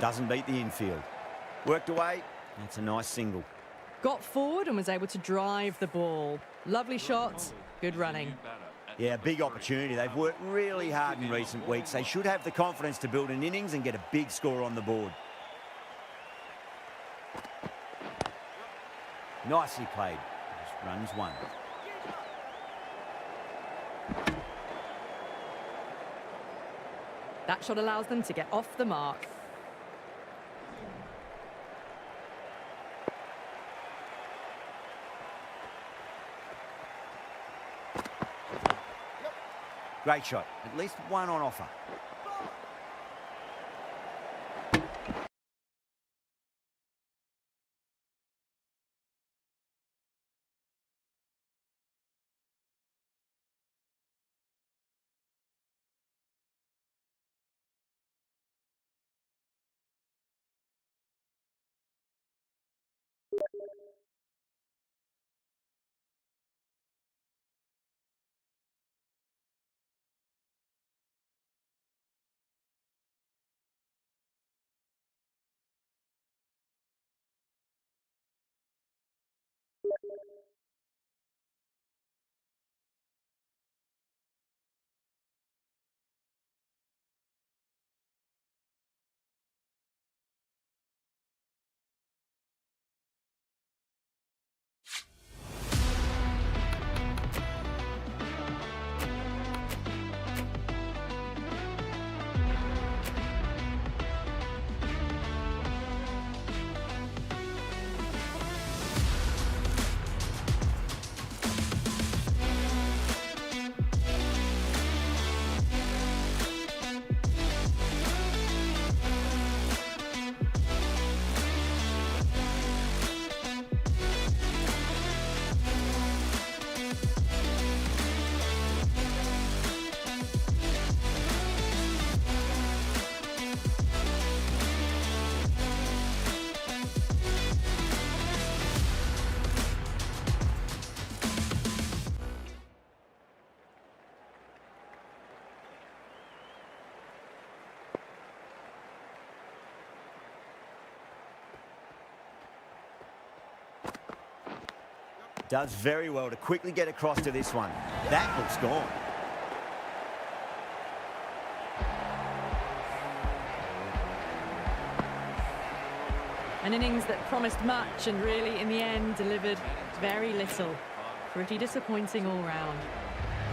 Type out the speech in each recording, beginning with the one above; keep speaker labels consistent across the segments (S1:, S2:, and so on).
S1: Doesn't beat the infield. Worked away. That's a nice single.
S2: Got forward and was able to drive the ball. Lovely shot, good running.
S1: Yeah, big opportunity. They've worked really hard in recent weeks. They should have the confidence to build an innings and get a big score on the board. Nicely played. Just runs one.
S2: That shot allows them to get off the mark.
S1: Great shot. At least one on offer. Does very well to quickly get across to this one. That looks gone.
S2: An innings that promised much and really, in the end, delivered very little. Pretty disappointing all round.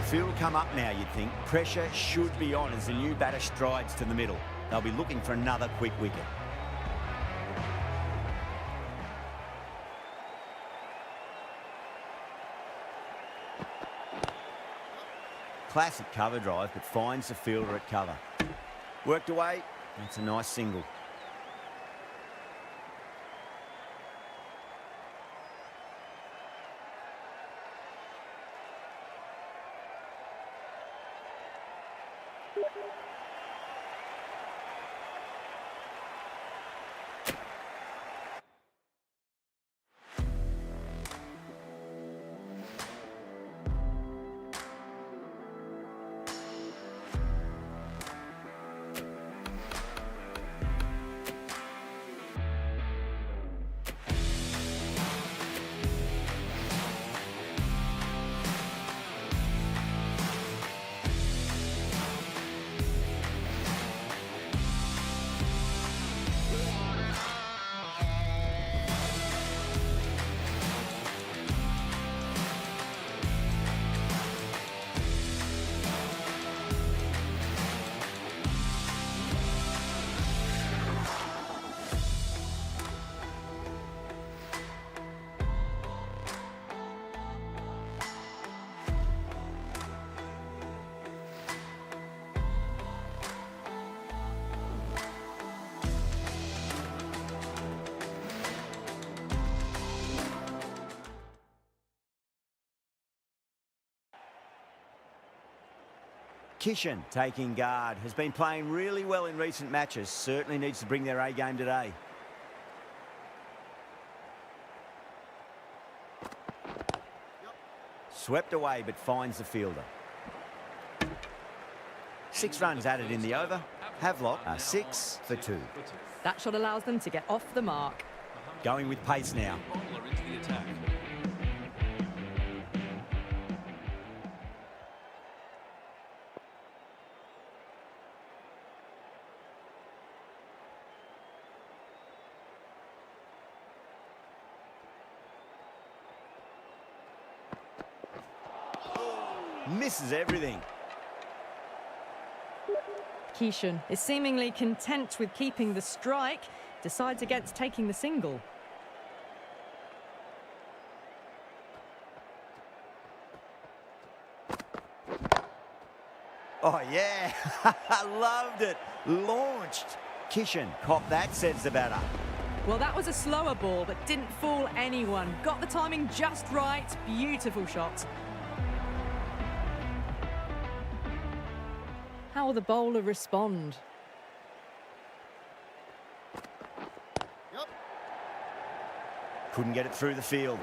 S1: The field will come up now, you'd think. Pressure should be on as the new batter strides to the middle. They'll be looking for another quick wicket. Classic cover drive, but finds the fielder at cover. Worked away. That's a nice single. Kishan taking guard. Has been playing really well in recent matches. Certainly needs to bring their A game today. Swept away but finds the fielder. 6 runs added in the over. Havelock are 6 for 2.
S2: That shot allows them to get off the mark.
S1: Going with pace now.
S3: Bowler into the attack.
S1: Misses everything.
S2: Keeshan is seemingly content with keeping the strike, decides against taking the single.
S1: Oh, yeah. Loved it. Launched. Kishan, cop that, says the batter.
S2: Well, that was a slower ball, but didn't fool anyone. Got the timing just right. Beautiful shot. How will the bowler respond?
S1: Couldn't get it through the field.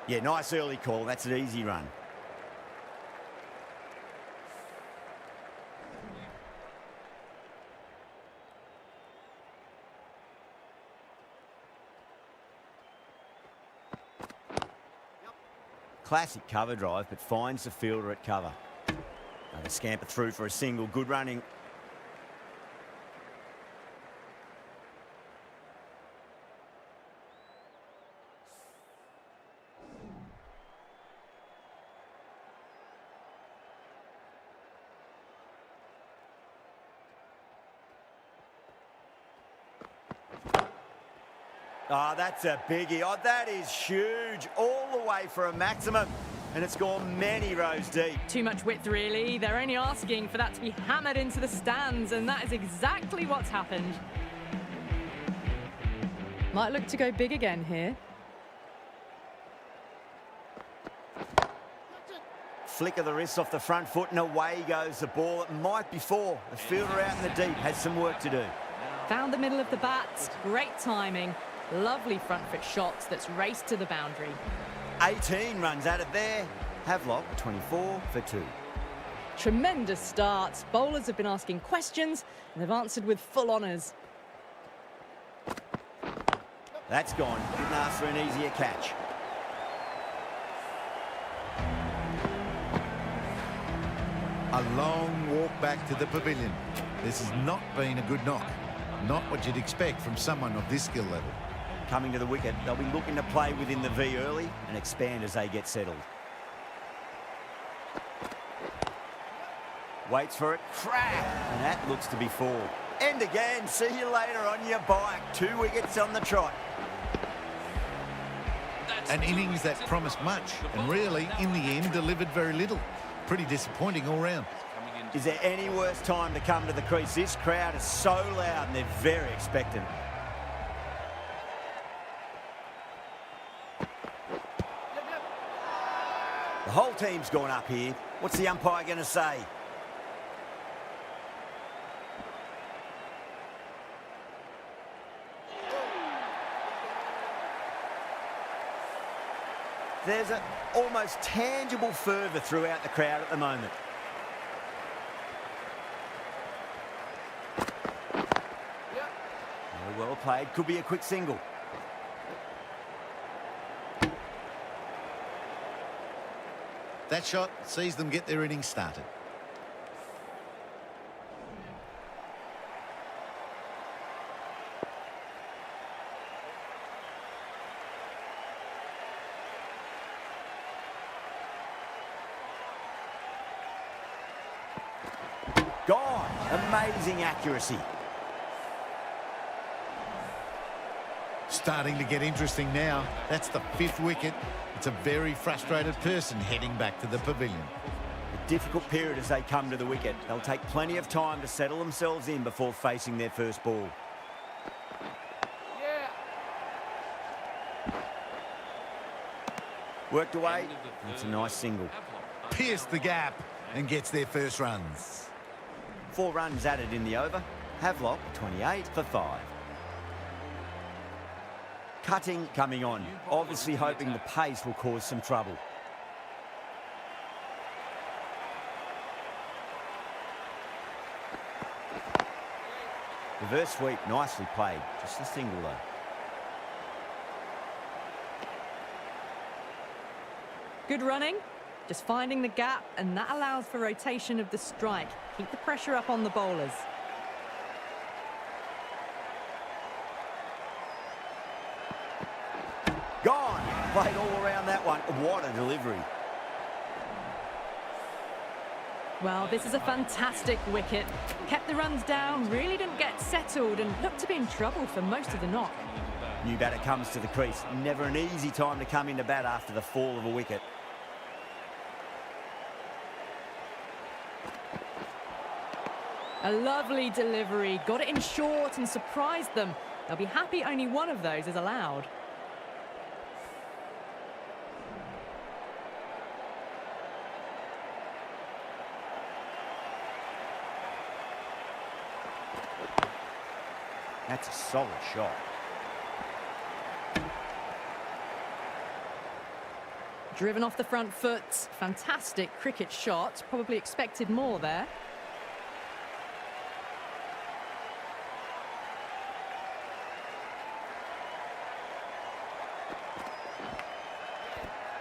S1: Yeah, nice early call. That's an easy run. Classic cover drive, but finds the fielder at cover. They scamper through for a single. Good running. Oh, that's a biggie. Oh, that is huge. All the way for a maximum. And it's gone many rows deep.
S2: Too much width, really. They're only asking for that to be hammered into the stands, and that is exactly what's happened. Might look to go big again here.
S1: Flick of the wrist off the front foot, and away goes the ball. It might be four. The fielder out in the deep has some work to do.
S2: Found the middle of the bat. Great timing. Lovely front foot shots that's raced to the boundary.
S1: 18 runs at it there. Havelock, 24 for 2.
S2: Tremendous start. Bowlers have been asking questions, and they've answered with full honours.
S1: That's gone. Didn't ask for an easier catch.
S4: A long walk back to the pavilion. This has not been a good knock. Not what you'd expect from someone of this skill level.
S1: Coming to the wicket, they'll be looking to play within the V early and expand as they get settled. Waits for it, crack, and that looks to be 4. And again, see you later on your bike. 2 wickets on the trot.
S4: An innings that promised much and really, in the end, delivered very little. Pretty disappointing all round.
S1: Is there any worse time to come to the crease? This crowd is so loud and they're very expectant. The whole team's gone up here. What's the umpire going to say? There's an almost tangible fervour throughout the crowd at the moment. Well played. Could be a quick single.
S4: That shot sees them get their innings started.
S1: Gone. Amazing accuracy.
S4: Starting to get interesting now. That's the 5th wicket. It's a very frustrated person heading back to the pavilion.
S1: A difficult period as they come to the wicket. They'll take plenty of time to settle themselves in before facing their first ball. Worked away. That's a nice single.
S4: Pierced the gap and gets their first runs.
S1: 4 runs added in the over. Havelock, 28 for 5. Cutting coming on, obviously hoping the pace will cause some trouble. Reverse sweep, nicely played. Just a single though.
S2: Good running, just finding the gap, and that allows for rotation of the strike. Keep the pressure up on the bowlers.
S1: Gone! Played all around that one. What a delivery.
S2: Well, this is a fantastic wicket. Kept the runs down, really didn't get settled, and looked to be in trouble for most of the knock.
S1: New batter comes to the crease. Never an easy time to come into bat after the fall of a wicket.
S2: A lovely delivery, got it in short and surprised them. They'll be happy only one of those is allowed.
S1: That's a solid shot.
S2: Driven off the front foot, fantastic cricket shot. Probably expected more there.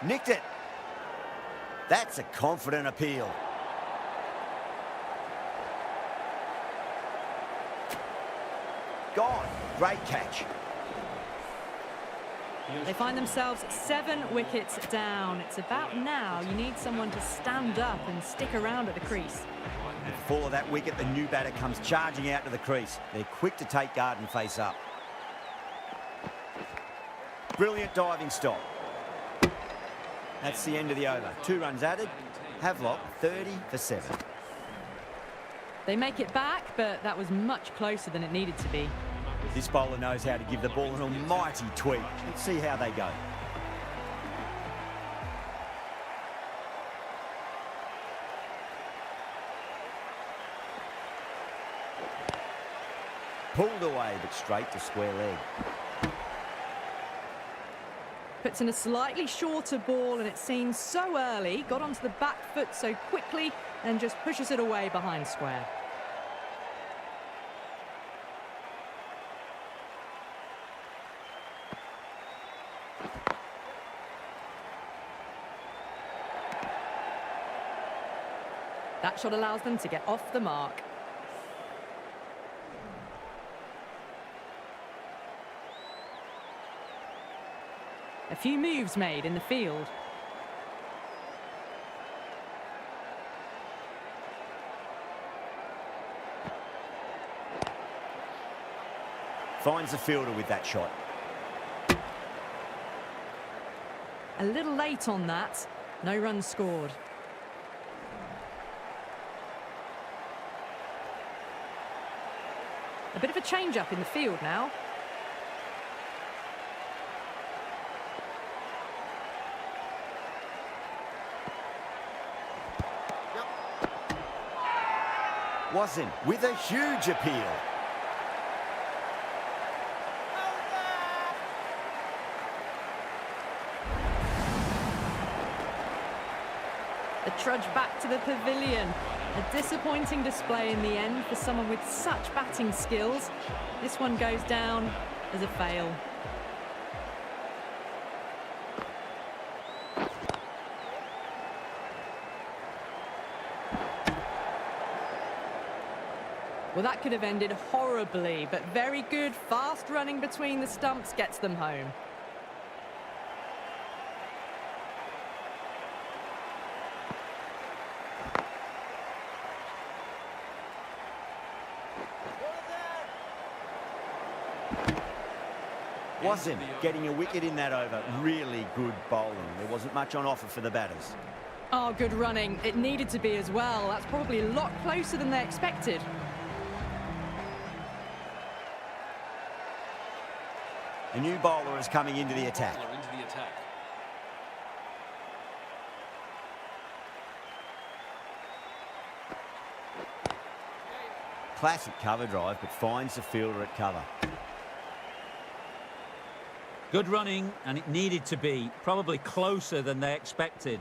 S1: Nicked it. That's a confident appeal. Gone. Great catch.
S2: They find themselves 7 wickets down. It's about now you need someone to stand up and stick around at the crease.
S1: With the fall of that wicket, the new batter comes charging out to the crease. They're quick to take guard and face up. Brilliant diving stop. That's the end of the over. 2 runs added. Havelock 30 for 7.
S2: They make it back, but that was much closer than it needed to be.
S1: This bowler knows how to give the ball an almighty tweak. Let's see how they go. Pulled away, but straight to square leg.
S2: Puts in a slightly shorter ball, and it seems so early. Got onto the back foot so quickly and just pushes it away behind square. That shot allows them to get off the mark. A few moves made in the field.
S1: Finds the fielder with that shot.
S2: A little late on that. No runs scored. A bit of a change-up in the field now.
S1: Wasim with a huge appeal.
S2: The trudge back to the pavilion. A disappointing display in the end for someone with such batting skills. This one goes down as a fail. Well, that could have ended horribly, but very good, fast running between the stumps gets them home.
S1: Wasim getting a wicket in that over. Really good bowling. There wasn't much on offer for the batters.
S2: Oh, good running. It needed to be as well. That's probably a lot closer than they expected.
S1: A new bowler is coming into the attack. Classic cover drive, but finds the fielder at cover.
S3: Good running, and it needed to be. Probably closer than they expected.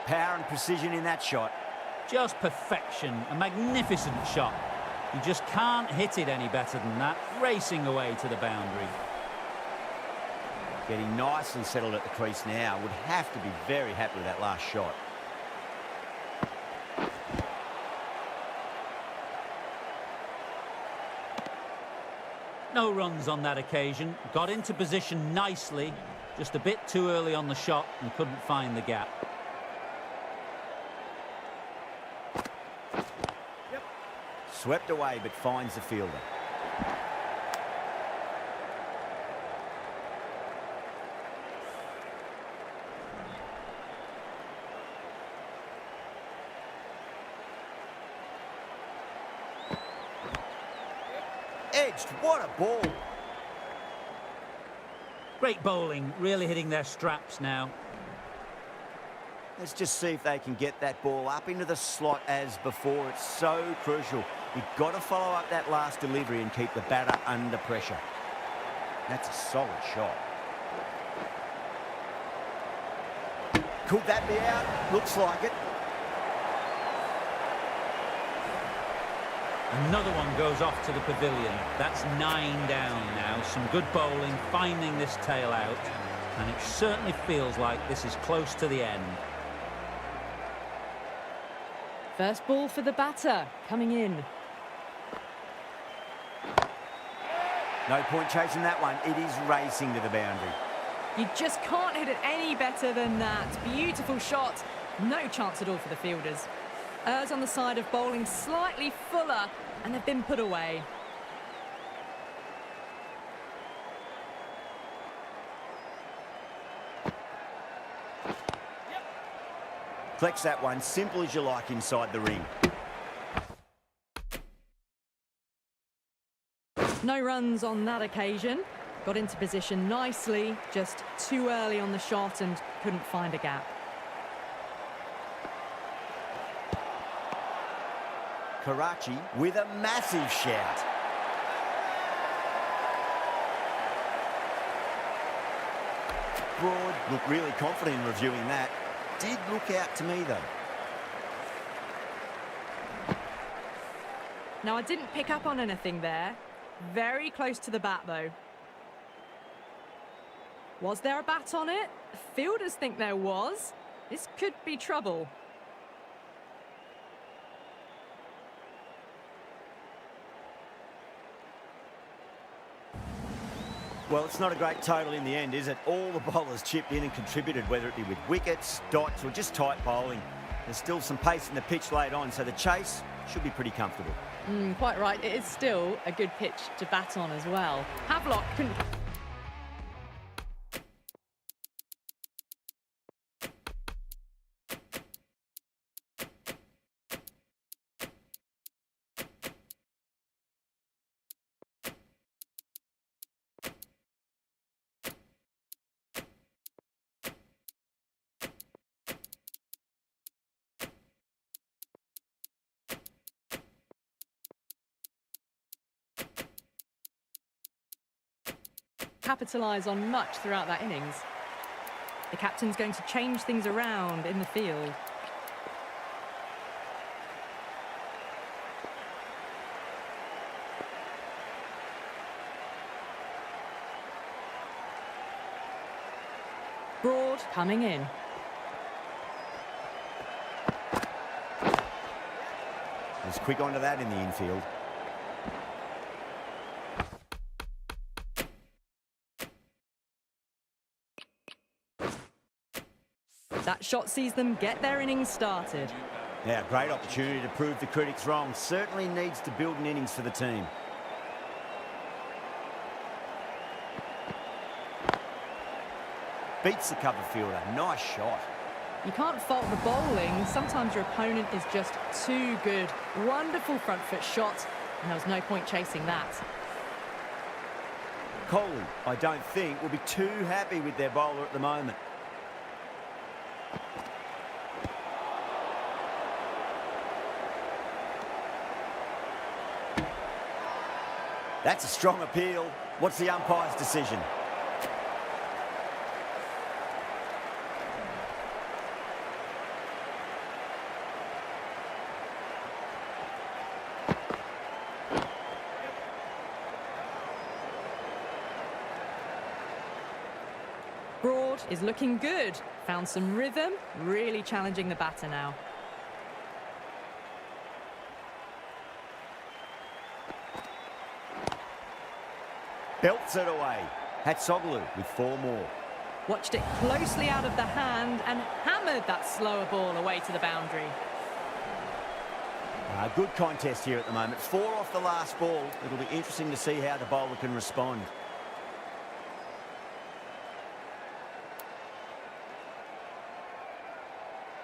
S1: Power and precision in that shot.
S3: Just perfection, a magnificent shot. You just can't hit it any better than that, racing away to the boundary.
S1: Getting nicely settled at the crease now. Would have to be very happy with that last shot.
S3: No runs on that occasion. Got into position nicely. Just a bit too early on the shot and couldn't find the gap.
S1: Swept away but finds the fielder. Edged, what a ball.
S3: Great bowling, really hitting their straps now.
S1: Let's just see if they can get that ball up into the slot as before. It's so crucial. You've got to follow up that last delivery and keep the batter under pressure. That's a solid shot. Could that be out? Looks like it.
S3: Another one goes off to the pavilion. That's 9 down now. Some good bowling, finding this tail out. And it certainly feels like this is close to the end.
S2: First ball for the batter, coming in.
S1: No point chasing that one. It is racing to the boundary.
S2: You just can't hit it any better than that. Beautiful shot. No chance at all for the fielders. Errs on the side of bowling slightly fuller, and they've been put away.
S1: Collects that one, simple as you like inside the ring.
S2: No runs on that occasion. Got into position nicely, just too early on the shot and couldn't find a gap.
S1: Karachi with a massive shout. Broad looked really confident in reviewing that. Did look out to me though.
S2: Now, I didn't pick up on anything there. Very close to the bat though. Was there a bat on it? Fielders think there was. This could be trouble.
S1: Well, it's not a great total in the end, is it? All the bowlers chipped in and contributed, whether it be with wickets, dots, or just tight bowling. There's still some pace in the pitch late on, so the chase should be pretty comfortable.
S2: Quite right. It is still a good pitch to bat on as well. Havelock couldn't... capitalise on much throughout that innings. The captain's going to change things around in the field. Broad coming in.
S1: He's quick onto that in the infield.
S2: That shot sees them get their innings started.
S1: Now, great opportunity to prove the critics wrong. Certainly needs to build an innings for the team. Beats the cover fielder. Nice shot.
S2: You can't fault the bowling. Sometimes your opponent is just too good. Wonderful front foot shot, and there was no point chasing that.
S1: Kohli, I don't think, will be too happy with their bowler at the moment. That's a strong appeal. What's the umpire's decision?
S2: scoreboard is looking good. Found some rhythm, really challenging the batter now.
S1: Belts it away. Hatsoglu with 4 more.
S2: Watched it closely out of the hand and hammered that slower ball away to the boundary.
S1: A good contest here at the moment. 4 off the last ball. It'll be interesting to see how the bowler can respond.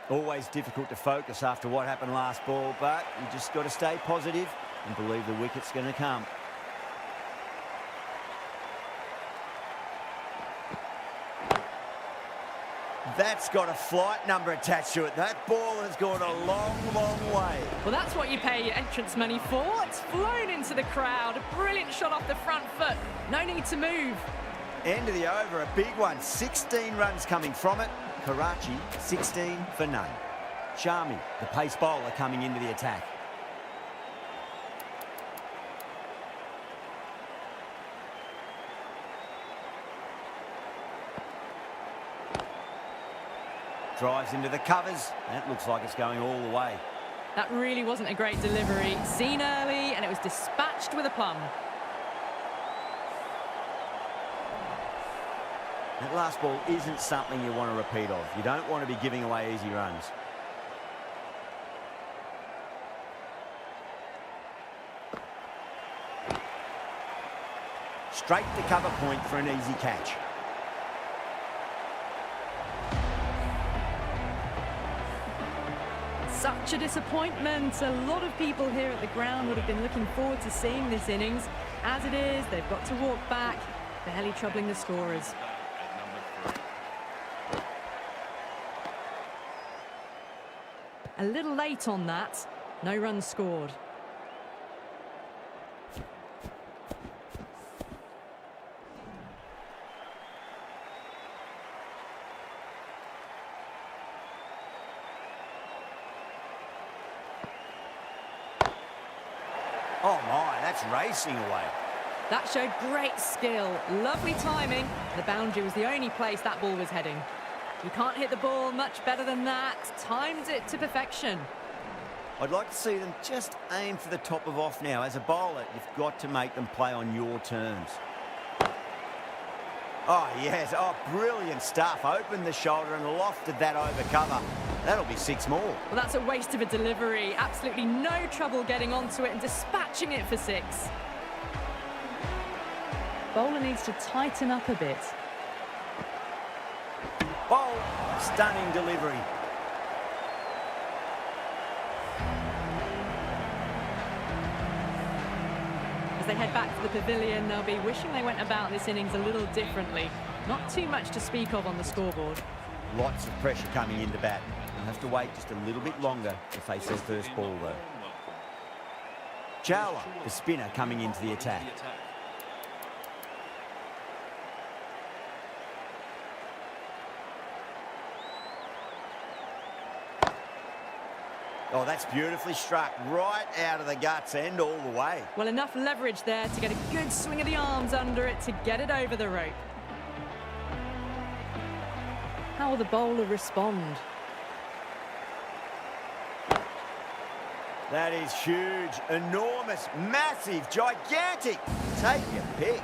S1: Always difficult to focus after what happened last ball, but you just got to stay positive and believe the wicket's going to come. That's got a flight number attached to it. That ball has gone a long, long way.
S2: Well, that's what you pay your entrance money for. It's flown into the crowd. A brilliant shot off the front foot. No need to move.
S1: End of the over, a big one. 16 runs coming from it. Karachi, 16 for none. Shami, the pace bowler, coming into the attack. Drives into the covers. That looks like it's going all the way.
S2: That really wasn't a great delivery. Seen early, and it was dispatched with aplomb.
S1: That last ball isn't something you want to repeat of. You don't want to be giving away easy runs. Straight to cover point for an easy catch.
S2: Such a disappointment. A lot of people here at the ground would have been looking forward to seeing this innings. As it is, they've got to walk back, barely troubling the scorers. A little late on that. No runs scored.
S1: Oh my, that's racing away.
S2: That showed great skill, lovely timing. The boundary was the only place that ball was heading. You can't hit the ball much better than that. Timed it to perfection.
S1: I'd like to see them just aim for the top of off now. As a bowler, you've got to make them play on your terms. Oh, yes. Oh, brilliant stuff. Opened the shoulder and lofted that over cover. That'll be 6 more.
S2: Well, that's a waste of a delivery. Absolutely no trouble getting onto it and dispatching it for 6. Bowler needs to tighten up a bit.
S1: Bowl, stunning delivery.
S2: As they head back to the pavilion, they'll be wishing they went about this innings a little differently. Not too much to speak of on the scoreboard.
S1: Lots of pressure coming into bat. They'll have to wait just a little bit longer to face their first ball, though. Chawla, the spinner, coming into the attack. Oh, that's beautifully struck, right out of the guts and all the way.
S2: Well, enough leverage there to get a good swing of the arms under it to get it over the rope. How will the bowler respond?
S1: That is huge, enormous, massive, gigantic. Take your pick.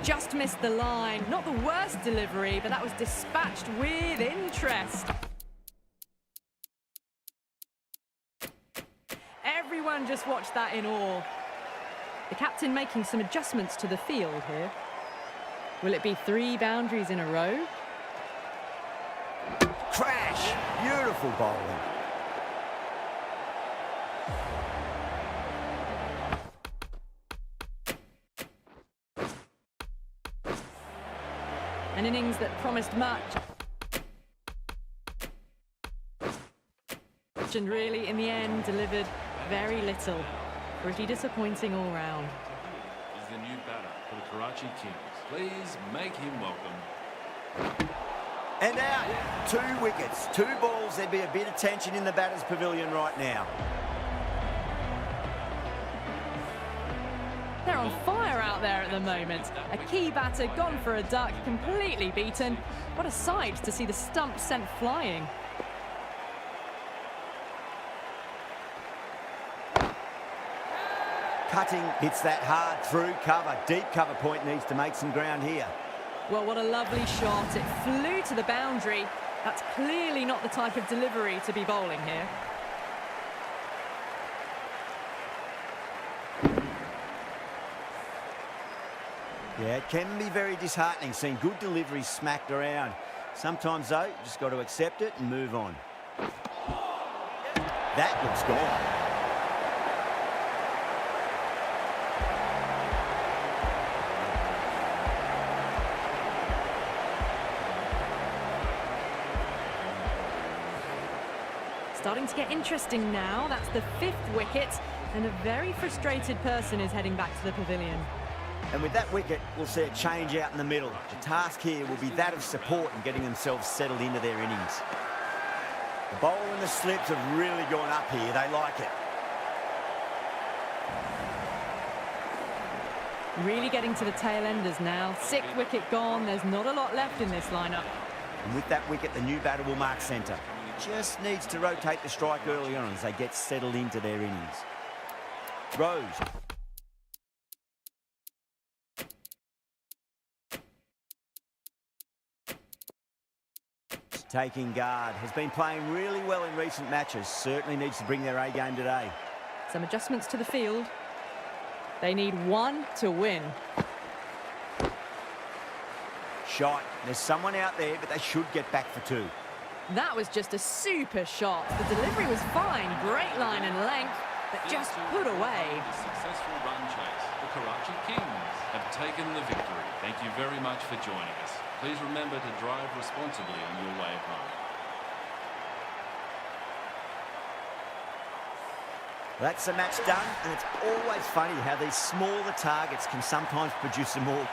S2: Just missed the line. Not the worst delivery, but that was dispatched with interest. Everyone just watched that in awe. The captain making some adjustments to the field here. Will it be 3 boundaries in a row?
S1: Crash! Beautiful bowling.
S2: An innings that promised much. And really, in the end, delivered very little. Pretty disappointing all round.
S5: Is the new batter for the Karachi Kings. Please make him welcome.
S1: And out. 2 wickets, 2 balls. There'd be a bit of tension in the batter's pavilion right now.
S2: They're on fire out there at the moment. A key batter gone for a duck, completely beaten. What a sight to see the stump sent flying.
S1: Cutting hits that hard through cover. Deep cover point needs to make some ground here.
S2: Well, what a lovely shot. It flew to the boundary. That's clearly not the type of delivery to be bowling here.
S1: Yeah, it can be very disheartening seeing good deliveries smacked around. Sometimes, though, you just got to accept it and move on. That looks gone.
S2: Starting to get interesting now. That's the 5th wicket, and a very frustrated person is heading back to the pavilion.
S1: And with that wicket, we'll see a change out in the middle. The task here will be that of support and getting themselves settled into their innings. The bowl and the slips have really gone up here. They like it.
S2: Really getting to the tail enders now. 6th wicket gone. There's not a lot left in this lineup.
S1: And with that wicket, the new batter will mark centre. Just needs to rotate the strike early on as they get settled into their innings. Rose. Taking guard. Has been playing really well in recent matches. Certainly needs to bring their A game today.
S2: Some adjustments to the field. They need 1 to win.
S1: Shot. There's someone out there, but they should get back for 2.
S2: That was just a super shot. The delivery was fine, great line and length, but just put away.
S5: The successful run chase. The Karachi Kings have taken the victory. Thank you very much for joining us. Please remember to drive responsibly on your way home.
S1: That's the match done, and it's always funny how these smaller targets can sometimes produce some more